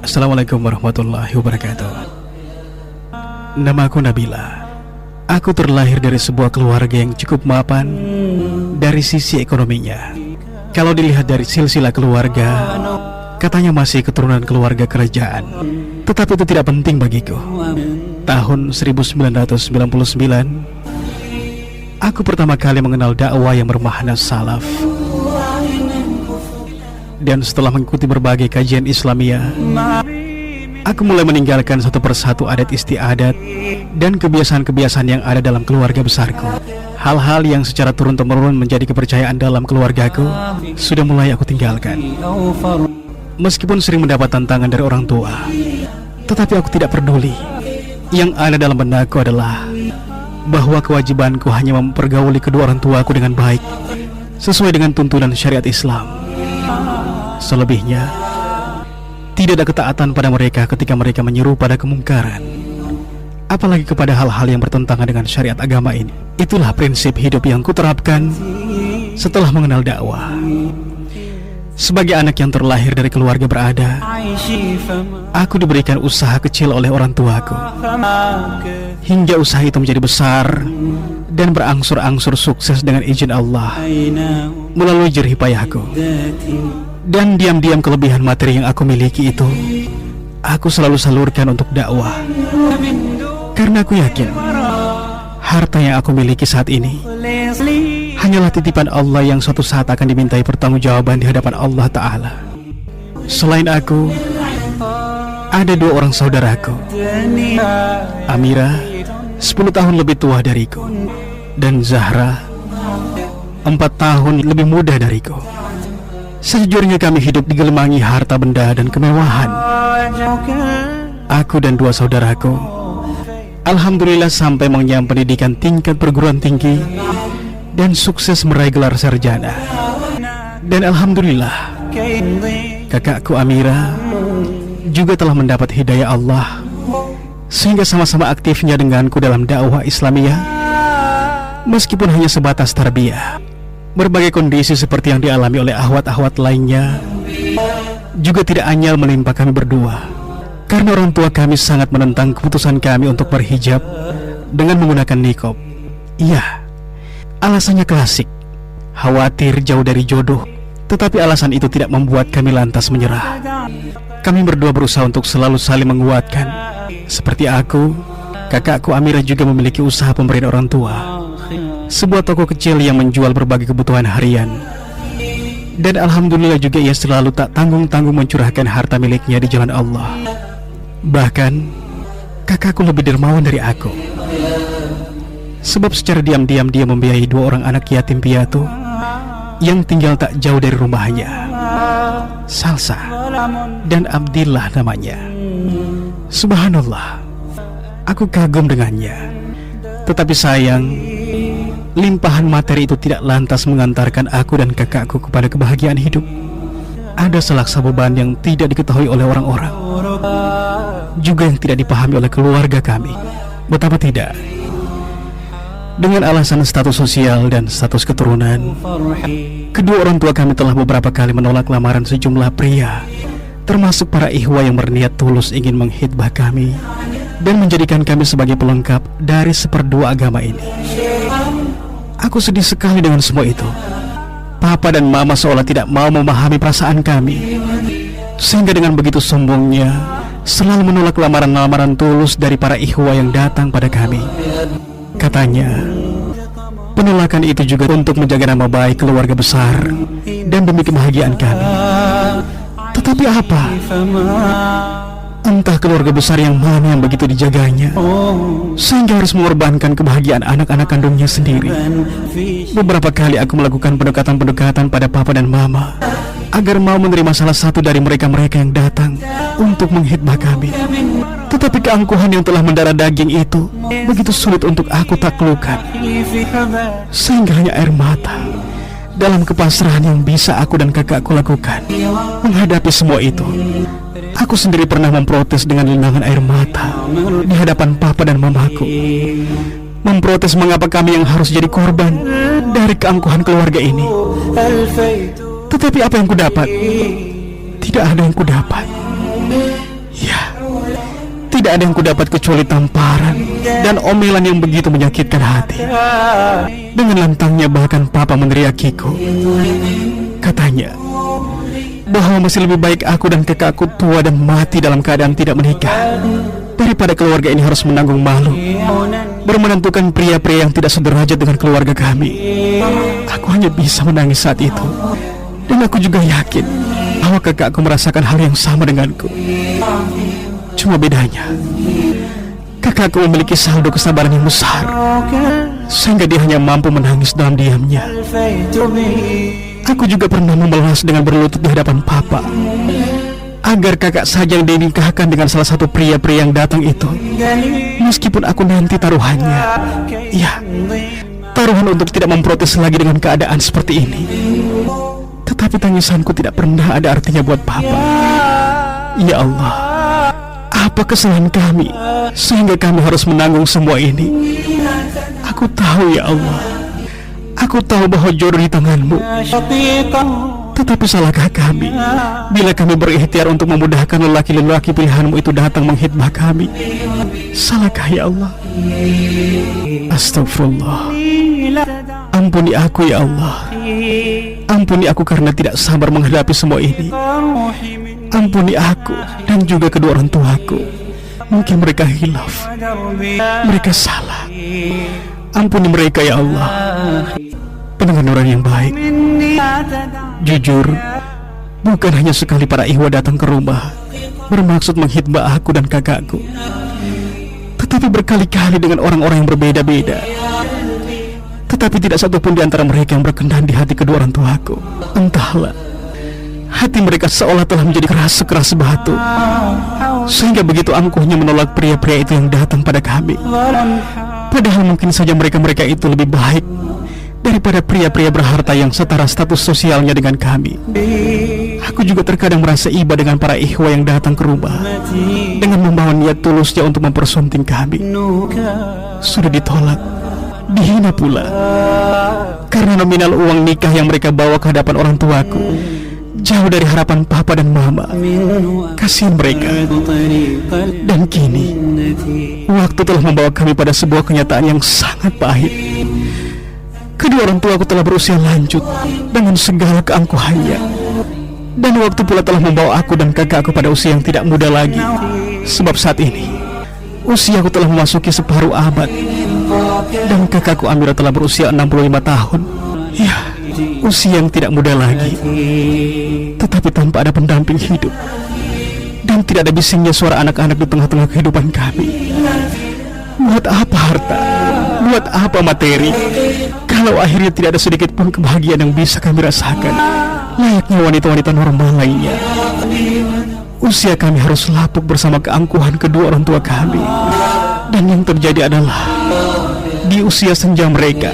Assalamualaikum warahmatullahi wabarakatuh. Namaku Nabila. Aku terlahir dari sebuah keluarga yang cukup mapan dari sisi ekonominya. Kalau dilihat dari silsilah keluarga, katanya masih keturunan keluarga kerajaan. Tetapi itu tidak penting bagiku. Tahun 1999, aku pertama kali mengenal dakwah yang bermakna salaf. Dan setelah mengikuti berbagai kajian Islamiyah, aku mulai meninggalkan satu persatu adat istiadat dan kebiasaan-kebiasaan yang ada dalam keluarga besarku. Hal-hal yang secara turun-temurun menjadi kepercayaan dalam keluargaku sudah mulai aku tinggalkan. Meskipun sering mendapat tantangan dari orang tua, tetapi aku tidak peduli. Yang ada dalam benakku adalah bahwa kewajibanku hanya mempergauli kedua orang tuaku dengan baik, sesuai dengan tuntunan syariat Islam. Selebihnya, tidak ada ketaatan pada mereka ketika mereka menyeru pada kemungkaran, apalagi kepada hal-hal yang bertentangan dengan syariat agama ini. Itulah prinsip hidup yang kuterapkan setelah mengenal dakwah. Sebagai anak yang terlahir dari keluarga berada, aku diberikan usaha kecil oleh orang tuaku, hingga usaha itu menjadi besar dan berangsur-angsur sukses dengan izin Allah melalui jerih payahku. Dan diam-diam kelebihan materi yang aku miliki itu aku selalu salurkan untuk dakwah, karena aku yakin harta yang aku miliki saat ini hanyalah titipan Allah yang suatu saat akan dimintai pertanggungjawaban di hadapan Allah Ta'ala. Selain aku, ada dua orang saudaraku, Amira 10 tahun lebih tua dariku, dan Zahra 4 tahun lebih muda dariku. Sejujurnya kami hidup digelimangi harta benda dan kemewahan. Aku dan dua saudaraku alhamdulillah sampai mengenyam pendidikan tingkat perguruan tinggi dan sukses meraih gelar sarjana. Dan alhamdulillah kakakku Amira juga telah mendapat hidayah Allah, sehingga sama-sama aktifnya denganku dalam dakwah Islamiyah. Meskipun hanya sebatas tarbiyah, berbagai kondisi seperti yang dialami oleh ahwat-ahwat lainnya juga tidak anyal menimpa kami berdua, karena orang tua kami sangat menentang keputusan kami untuk berhijab dengan menggunakan niqab. Iya, alasannya klasik, khawatir jauh dari jodoh. Tetapi alasan itu tidak membuat kami lantas menyerah. Kami berdua berusaha untuk selalu saling menguatkan. Seperti aku, kakakku Amira juga memiliki usaha pemberian orang tua, sebuah toko kecil yang menjual berbagai kebutuhan harian. Dan alhamdulillah juga ia selalu tak tanggung-tanggung mencurahkan harta miliknya di jalan Allah. Bahkan kakakku lebih dermawan dari aku, sebab secara diam-diam dia membiayai 2 orang anak yatim piatu yang tinggal tak jauh dari rumahnya, Salsa dan Abdillah namanya. Subhanallah, aku kagum dengannya. Tetapi sayang, limpahan materi itu tidak lantas mengantarkan aku dan kakakku kepada kebahagiaan hidup. Ada selaksa beban yang tidak diketahui oleh orang-orang, juga yang tidak dipahami oleh keluarga kami. Betapa tidak, dengan alasan status sosial dan status keturunan, kedua orang tua kami telah beberapa kali menolak lamaran sejumlah pria, termasuk para ikhwah yang berniat tulus ingin menghitbah kami dan menjadikan kami sebagai pelengkap dari 1/2 agama ini. Aku sedih sekali dengan semua itu. Papa dan mama seolah tidak mau memahami perasaan kami, sehingga dengan begitu sombongnya selalu menolak lamaran-lamaran tulus dari para ikhwah yang datang pada kami. Katanya, penolakan itu juga untuk menjaga nama baik keluarga besar dan demi kebahagiaan kami. Tetapi apa? Entah keluarga besar yang mana yang begitu dijaganya, sehingga harus mengorbankan kebahagiaan anak-anak kandungnya sendiri. Beberapa kali aku melakukan pendekatan-pendekatan pada papa dan mama agar mau menerima salah satu dari mereka-mereka yang datang untuk menghitbah kami. Tetapi keangkuhan yang telah mendarah daging itu begitu sulit untuk aku taklukkan, sehingga hanya air mata dalam kepasrahan yang bisa aku dan kakakku lakukan menghadapi semua itu. Aku sendiri pernah memprotes dengan linangan air mata di hadapan papa dan mamaku, memprotes mengapa kami yang harus jadi korban dari keangkuhan keluarga ini. Tetapi apa yang kudapat? Tidak ada yang kudapat. Tidak ada yang kudapat kecuali tamparan dan omelan yang begitu menyakitkan hati. Dengan lantangnya bahkan papa meneriakiku. Katanya bahwa masih lebih baik aku dan kakakku tua dan mati dalam keadaan tidak menikah daripada keluarga ini harus menanggung malu bermenentukan pria-pria yang tidak sederajat dengan keluarga kami. Aku hanya bisa menangis saat itu. Dan aku juga yakin bahwa kakakku merasakan hal yang sama denganku. Cuma bedanya, kakakku memiliki saldo kesabaran yang besar, sehingga dia hanya mampu menangis dalam diamnya. Aku juga pernah memelas dengan berlutut di hadapan papa, agar kakak saja yang dinikahkan dengan salah satu pria-pria yang datang itu. Meskipun aku nanti taruhannya, ya, taruhan untuk tidak memprotes lagi dengan keadaan seperti ini. Tetapi tangisanku tidak pernah ada artinya buat papa. Ya Allah, apa kesalahan kami sehingga kami harus menanggung semua ini? Aku tahu ya Allah, aku tahu bahwa jodoh di tanganmu. Tetapi salahkah kami bila kami berikhtiar untuk memudahkan lelaki-lelaki pilihanmu itu datang menghitbah kami? Salahkah ya Allah? Astagfirullah. Ampuni aku ya Allah. Ampuni aku karena tidak sabar menghadapi semua ini. Ampuni aku dan juga kedua orang tuaku. Mungkin mereka hilaf, mereka salah. Ampuni mereka ya Allah. Pendengar nurani yang baik, jujur, bukan hanya sekali para ikhwah datang ke rumah bermaksud menghitbah aku dan kakakku, tetapi berkali-kali dengan orang-orang yang berbeda-beda. Tetapi tidak satupun di antara mereka yang berkenan di hati kedua orang tuaku. Entahlah, hati mereka seolah telah menjadi keras sekeras batu, sehingga begitu angkuhnya menolak pria-pria itu yang datang pada kami. Padahal mungkin saja mereka-mereka itu lebih baik daripada pria-pria berharta yang setara status sosialnya dengan kami. Aku juga terkadang merasa iba dengan para ikhwah yang datang ke rumah dengan membawa niat tulusnya untuk mempersunting kami. Sudah ditolak, dihina pula, karena nominal uang nikah yang mereka bawa ke hadapan orang tuaku jauh dari harapan papa dan mama. Kasihan mereka. Dan kini waktu telah membawa kami pada sebuah kenyataan yang sangat pahit. Kedua orang tuaku telah berusia lanjut dengan segala keangkuhannya, dan waktu pula telah membawa aku dan kakakku pada usia yang tidak muda lagi. Sebab saat ini usiaku telah memasuki separuh abad, dan kakakku Amira telah berusia 65 tahun. Ya, usia yang tidak muda lagi, tetapi tanpa ada pendamping hidup, dan tidak ada bisingnya suara anak-anak di tengah-tengah kehidupan kami. Buat apa harta? Buat apa materi? Kalau akhirnya tidak ada sedikit pun kebahagiaan yang bisa kami rasakan, layaknya wanita-wanita normal lainnya. Usia kami harus lapuk bersama keangkuhan kedua orang tua kami. Dan yang terjadi adalah di usia senja mereka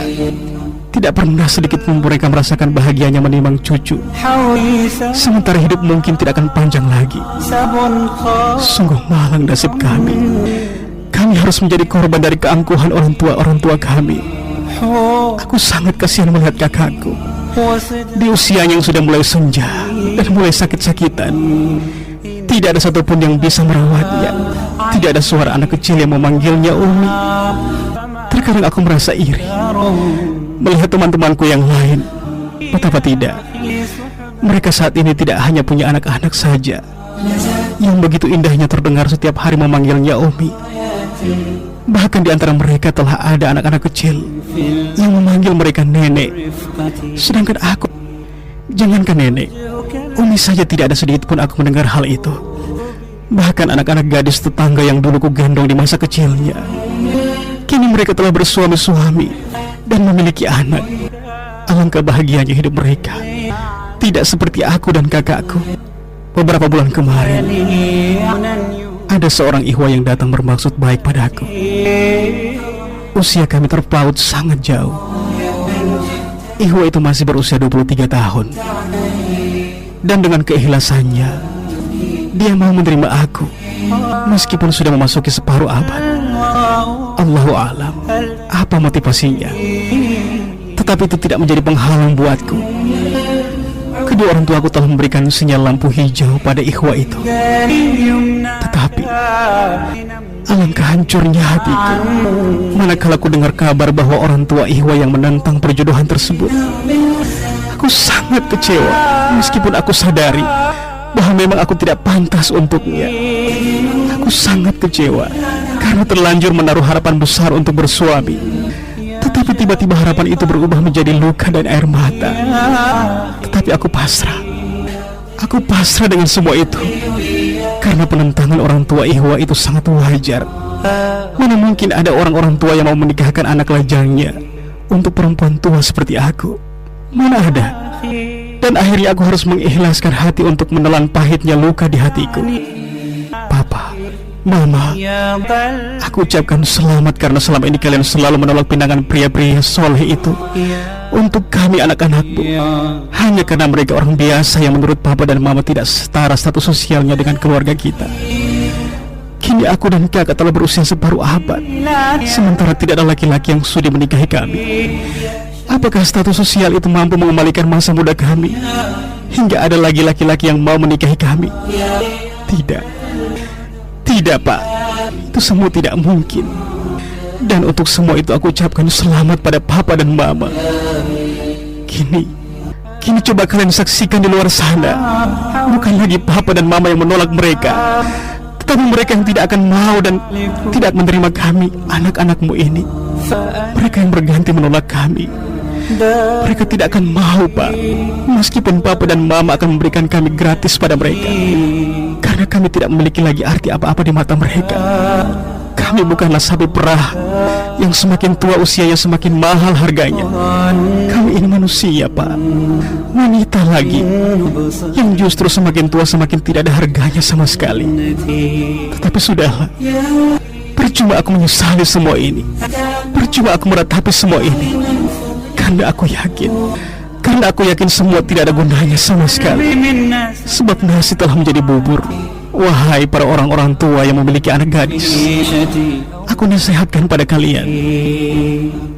tidak pernah sedikit pun mereka merasakan bahagianya menimang cucu, sementara hidup mungkin tidak akan panjang lagi. Sungguh malang nasib kami. Kami harus menjadi korban dari keangkuhan orang tua kami. Aku sangat kasihan melihat kakakku di usianya yang sudah mulai senja dan mulai sakit-sakitan. Tidak ada satupun yang bisa merawatnya. Tidak ada suara anak kecil yang memanggilnya Umi. Terkadang aku merasa iri melihat teman-temanku yang lain. Betapa tidak, mereka saat ini tidak hanya punya anak-anak saja yang begitu indahnya terdengar setiap hari memanggilnya Umi. Bahkan di antara mereka telah ada anak-anak kecil yang memanggil mereka nenek. Sedangkan aku, jangankan nenek, Umi saja tidak ada sedikit pun aku mendengar hal itu. Bahkan anak-anak gadis tetangga yang dulu ku gendong di masa kecilnya, kini mereka telah bersuami-suami dan memiliki anak. Alangkah bahagianya hidup mereka. Tidak seperti aku dan kakakku. Beberapa bulan kemarin ada seorang ikhwah yang datang bermaksud baik padaku. Usia kami terpaut sangat jauh. Ikhwah itu masih berusia 23 tahun. Dan dengan keikhlasannya, dia mau menerima aku meskipun sudah memasuki separuh abad. Allahu a'lam apa motivasinya, tetapi itu tidak menjadi penghalang buatku. kedua orang tuaku telah memberikan sinyal lampu hijau pada ikhwah itu. Tetapi alangkah hancurnya hatiku manakala ku dengar kabar bahwa orang tua ikhwah yang menentang perjodohan tersebut. Aku sangat kecewa, meskipun aku sadari bahwa memang aku tidak pantas untuknya. Aku sangat kecewa karena terlanjur menaruh harapan besar untuk bersuami. Tetapi tiba-tiba harapan itu berubah menjadi luka dan air mata. Tetapi aku pasrah. Aku pasrah dengan semua itu. Karena penentangan orang tua ikhwah itu sangat wajar. Mana mungkin ada orang-orang tua yang mau menikahkan anak lajangnya untuk perempuan tua seperti aku? Mana ada? Dan akhirnya aku harus mengikhlaskan hati untuk menelan pahitnya luka di hatiku. Papa, Mama, aku ucapkan selamat karena selama ini kalian selalu menolak pinangan pria-pria soleh itu untuk kami anak-anakmu. Hanya karena mereka orang biasa yang menurut Papa dan Mama tidak setara status sosialnya dengan keluarga kita. Kini aku dan kakak telah berusia separuh abad, sementara tidak ada laki-laki yang sudi menikahi kami. Apakah status sosial itu mampu mengembalikan masa muda kami hingga ada lagi laki-laki yang mau menikahi kami? Tidak. Tidak, Pak. Itu semua tidak mungkin. Dan untuk semua itu aku ucapkan selamat pada Papa dan Mama. Kini coba kalian saksikan di luar sana. Bukan lagi Papa dan Mama yang menolak mereka, tetapi mereka yang tidak akan mau dan tidak menerima kami, anak-anakmu ini. Mereka yang berganti menolak kami. Mereka tidak akan mau, Pak, meskipun Papa dan Mama akan memberikan kami gratis pada mereka, karena kami tidak memiliki lagi arti apa-apa di mata mereka. Kami bukanlah sapi perah yang semakin tua usianya semakin mahal harganya. Kami ini manusia, Pak, wanita lagi, yang justru semakin tua semakin tidak ada harganya sama sekali. Tetapi sudahlah, percuma aku menyesali semua ini, percuma aku meratapi semua ini. Karena aku yakin semua tidak ada gunanya sama sekali. Sebab nasi telah menjadi bubur. Wahai para orang-orang tua yang memiliki anak gadis, aku nasihatkan pada kalian,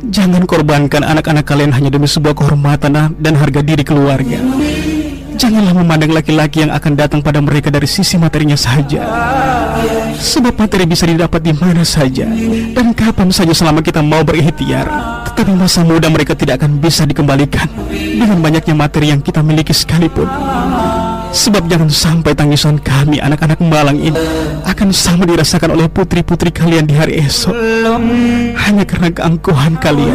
jangan korbankan anak-anak kalian hanya demi sebuah kehormatan dan harga diri keluarga. Janganlah memandang laki-laki yang akan datang pada mereka dari sisi materinya saja. Sebab materi bisa didapat di mana saja dan kapan saja selama kita mau berikhtiar. Tetapi masa muda mereka tidak akan bisa dikembalikan dengan banyaknya materi yang kita miliki sekalipun. Sebab jangan sampai tangisan kami anak-anak Malang ini akan sama dirasakan oleh putri-putri kalian di hari esok, hanya karena keangkuhan kalian.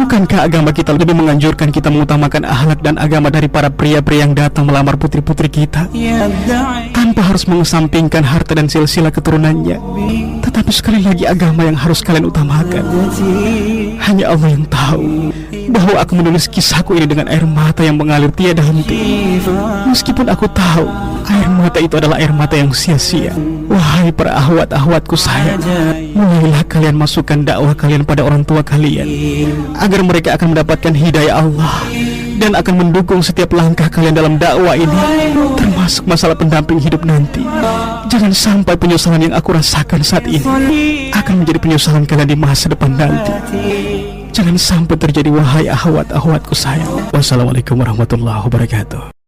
Bukankah agama kita lebih menganjurkan kita mengutamakan akhlak dan agama dari para pria-pria yang datang melamar putri-putri kita, tanpa harus mengesampingkan harta dan silsilah keturunannya? Tetapi sekali lagi agama yang harus kalian utamakan. Hanya Allah yang tahu bahwa aku menulis kisahku ini dengan air mata yang mengalir tiada henti. Meskipun aku tahu air mata itu adalah air mata yang sia-sia. Wahai para ahwat-ahwatku sayang, mulailah kalian masukkan dakwah kalian pada orang tua kalian, agar mereka akan mendapatkan hidayah Allah dan akan mendukung setiap langkah kalian dalam dakwah ini, termasuk masalah pendamping hidup nanti. Jangan sampai penyesalan yang aku rasakan saat ini akan menjadi penyesalan kalian di masa depan nanti. Jangan sampai terjadi, wahai ahwat-ahwatku sayang. Wassalamualaikum warahmatullahi wabarakatuh.